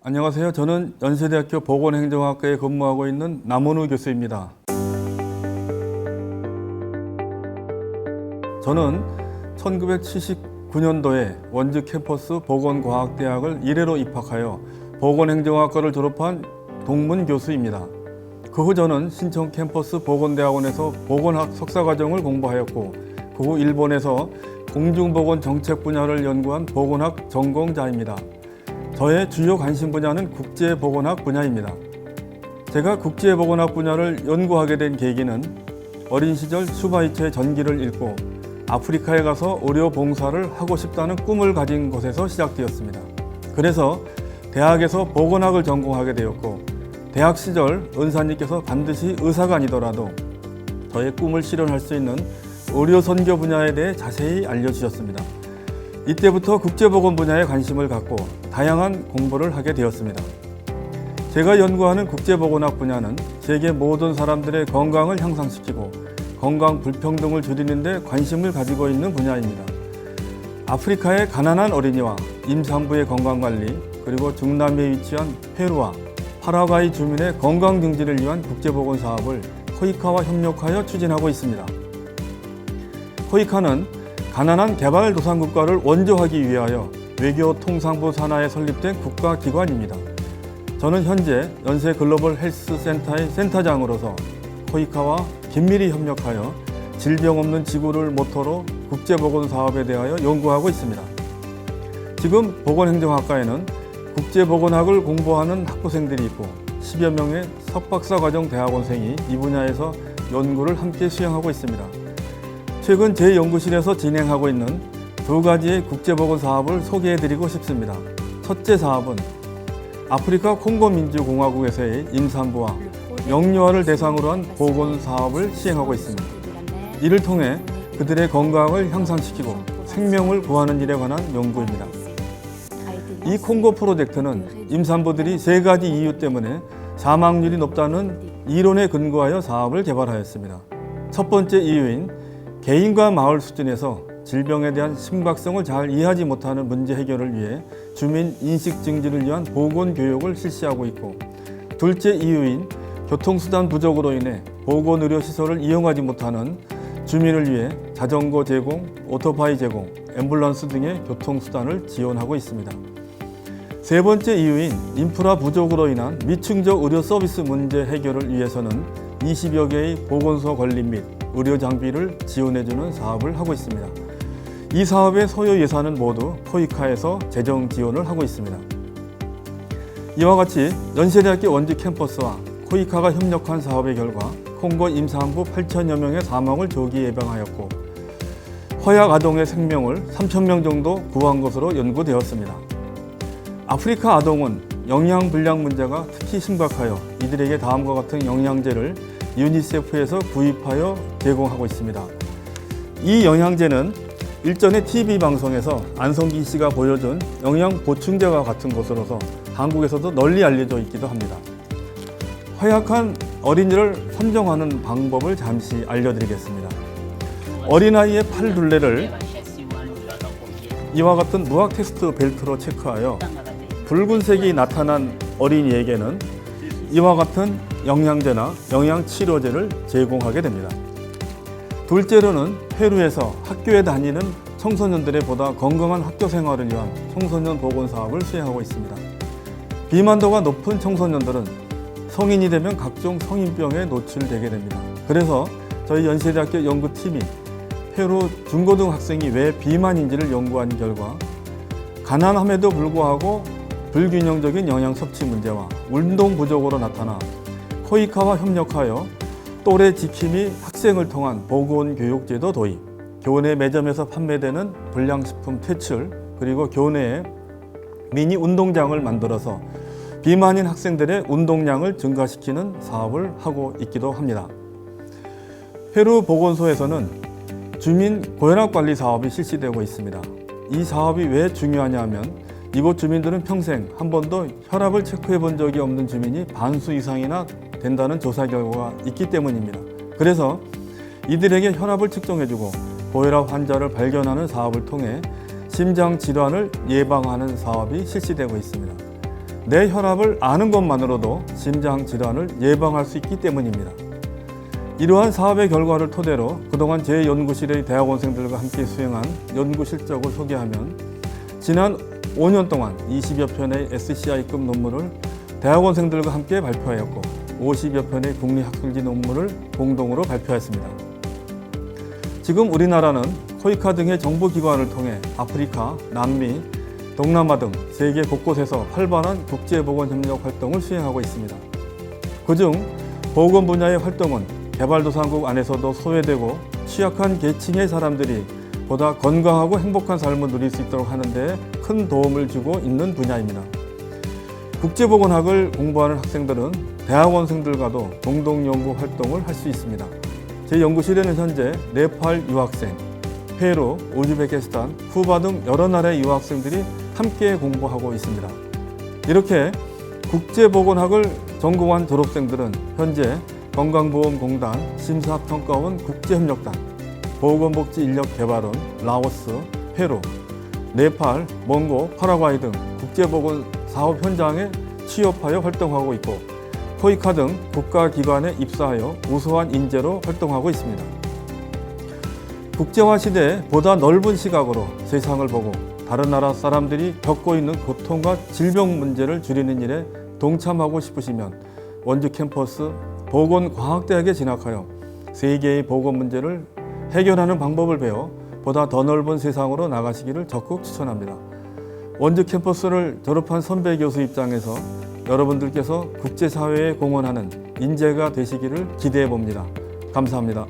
안녕하세요. 저는 연세대학교 보건행정학과에 근무하고 있는 남원우 교수입니다. 저는 1979년도에 원주 캠퍼스 보건과학대학을 이례로 입학하여 보건행정학과를 졸업한 동문 교수입니다. 그 후 저는 신촌 캠퍼스 보건대학원에서 보건학 석사과정을 공부하였고, 그 후 일본에서 공중보건 정책 분야를 연구한 보건학 전공자입니다. 저의 주요 관심 분야는 국제보건학 분야입니다. 제가 국제보건학 분야를 연구하게 된 계기는 어린 시절 슈바이처의 전기를 읽고 아프리카에 가서 의료 봉사를 하고 싶다는 꿈을 가진 것에서 시작되었습니다. 그래서 대학에서 보건학을 전공하게 되었고, 대학 시절 은사님께서 반드시 의사가 아니더라도 저의 꿈을 실현할 수 있는 의료 선교 분야에 대해 자세히 알려주셨습니다. 이때부터 국제보건 분야에 관심을 갖고 다양한 공부를 하게 되었습니다. 제가 연구하는 국제보건학 분야는 세계 모든 사람들의 건강을 향상시키고 건강 불평등을 줄이는 데 관심을 가지고 있는 분야입니다. 아프리카의 가난한 어린이와 임산부의 건강관리, 그리고 중남미에 위치한 페루와 파라과이 주민의 건강 증진을 위한 국제보건 사업을 코이카와 협력하여 추진하고 있습니다. 코이카는 가난한 개발도상국가를 원조하기 위하여 외교통상부 산하에 설립된 국가기관입니다. 저는 현재 연세 글로벌 헬스 센터의 센터장으로서 코이카와 긴밀히 협력하여 질병 없는 지구를 모토로 국제보건 사업에 대하여 연구하고 있습니다. 지금 보건행정학과에는 국제보건학을 공부하는 학부생들이 있고 10여 명의 석박사 과정 대학원생이 이 분야에서 연구를 함께 수행하고 있습니다. 최근 제 연구실에서 진행하고 있는 두 가지의 국제보건 사업을 소개해드리고 싶습니다. 첫째 사업은 아프리카 콩고민주공화국에서의 임산부와 영유아를 대상으로 한 보건 사업을 시행하고 있습니다. 이를 통해 그들의 건강을 향상시키고 생명을 구하는 일에 관한 연구입니다. 이 콩고 프로젝트는 임산부들이 세 가지 이유 때문에 사망률이 높다는 이론에 근거하여 사업을 개발하였습니다. 첫 번째 이유인 개인과 마을 수준에서 질병에 대한 심각성을 잘 이해하지 못하는 문제 해결을 위해 주민 인식 증진을 위한 보건 교육을 실시하고 있고, 둘째 이유인 교통수단 부족으로 인해 보건의료시설을 이용하지 못하는 주민을 위해 자전거 제공, 오토바이 제공, 앰뷸런스 등의 교통수단을 지원하고 있습니다. 세 번째 이유인 인프라 부족으로 인한 미충족 의료 서비스 문제 해결을 위해서는 20여 개의 보건소 건립 및 의료 장비를 지원해주는 사업을 하고 있습니다. 이 사업의 소요 예산은 모두 코이카에서 재정 지원을 하고 있습니다. 이와 같이 연세대학교 원주 캠퍼스와 코이카가 협력한 사업의 결과 콩고 임산부 8천여 명의 사망을 조기 예방하였고, 허약 아동의 생명을 3,000명 정도 구한 것으로 연구되었습니다. 아프리카 아동은 영양 불량 문제가 특히 심각하여 이들에게 다음과 같은 영양제를 유니세프에서 구입하여 제공하고 있습니다. 이 영양제는 일전에 TV 방송에서 안성기 씨가 보여준 영양 보충제와 같은 것으로서 한국에서도 널리 알려져 있기도 합니다. 허약한 어린이를 선정하는 방법을 잠시 알려드리겠습니다. 어린아이의 팔 둘레를 이와 같은 무학 테스트 벨트로 체크하여 붉은색이 나타난 어린이에게는 이와 같은 영양제나 영양치료제를 제공하게 됩니다. 둘째로는 페루에서 학교에 다니는 청소년들의 보다 건강한 학교 생활을 위한 청소년 보건 사업을 수행하고 있습니다. 비만도가 높은 청소년들은 성인이 되면 각종 성인병에 노출되게 됩니다. 그래서 저희 연세대학교 연구팀이 페루 중고등학생이 왜 비만인지를 연구한 결과 가난함에도 불구하고 불균형적인 영양 섭취 문제와 운동 부족으로 나타나 코이카와 협력하여 또래 지킴이 학생을 통한 보건교육제도 도입, 교내 매점에서 판매되는 불량식품 퇴출, 그리고 교내에 미니 운동장을 만들어서 비만인 학생들의 운동량을 증가시키는 사업을 하고 있기도 합니다. 페루 보건소에서는 주민 고혈압관리 사업이 실시되고 있습니다. 이 사업이 왜 중요하냐 하면 이곳 주민들은 평생 한 번도 혈압을 체크해 본 적이 없는 주민이 반수 이상이나 된다는 조사 결과가 있기 때문입니다. 그래서 이들에게 혈압을 측정해주고 고혈압 환자를 발견하는 사업을 통해 심장 질환을 예방하는 사업이 실시되고 있습니다. 내 혈압을 아는 것만으로도 심장 질환을 예방할 수 있기 때문입니다. 이러한 사업의 결과를 토대로 그동안 제 연구실의 대학원생들과 함께 수행한 연구 실적을 소개하면 지난 5년 동안 20여 편의 SCI급 논문을 대학원생들과 함께 발표하였고 50여 편의 국립학술지 논문을 공동으로 발표했습니다. 지금 우리나라는 코이카 등의 정부기관을 통해 아프리카, 남미, 동남아 등 세계 곳곳에서 활발한 국제보건협력 활동을 수행하고 있습니다. 그중 보건 분야의 활동은 개발도상국 안에서도 소외되고 취약한 계층의 사람들이 보다 건강하고 행복한 삶을 누릴 수 있도록 하는 데 큰 도움을 주고 있는 분야입니다. 국제보건학을 공부하는 학생들은 대학원생들과도 공동연구 활동을 할 수 있습니다. 제 연구실에는 현재 네팔 유학생, 페루, 우즈베키스탄, 쿠바 등 여러 나라의 유학생들이 함께 공부하고 있습니다. 이렇게 국제보건학을 전공한 졸업생들은 현재 건강보험공단, 심사평가원 국제협력단, 보건복지인력개발원, 라오스, 페루, 네팔, 몽고, 파라과이 등 국제보건 사업 현장에 취업하여 활동하고 있고 코이카 등 국가기관에 입사하여 우수한 인재로 활동하고 있습니다. 국제화 시대에 보다 넓은 시각으로 세상을 보고 다른 나라 사람들이 겪고 있는 고통과 질병 문제를 줄이는 일에 동참하고 싶으시면 원주 캠퍼스 보건과학대학에 진학하여 세계의 보건 문제를 해결하는 방법을 배워 보다 더 넓은 세상으로 나가시기를 적극 추천합니다. 원주 캠퍼스를 졸업한 선배 교수 입장에서 여러분들께서 국제사회에 공헌하는 인재가 되시기를 기대해 봅니다. 감사합니다.